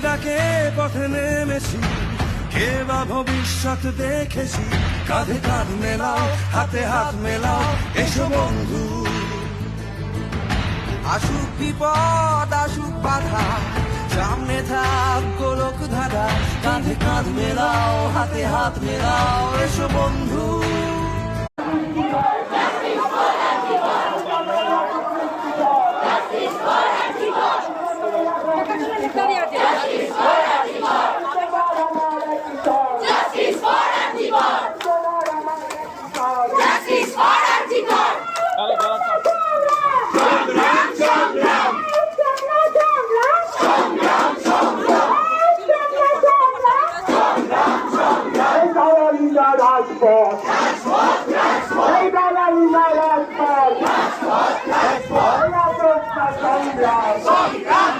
ডাকে পথে নেমেছি, কে বা ভবিষ্যৎ দেখেছি। কাঁধে কাঁধ মেলাও, হাতে হাত মেলাও, এসো বন্ধু। আসুক বিপদ আসুক বাধা, সামনে থাক গোলক ধাঁধা। কাঁধে কাঁধ মেলাও, হাতে হাত মেলাও, এসো বন্ধু।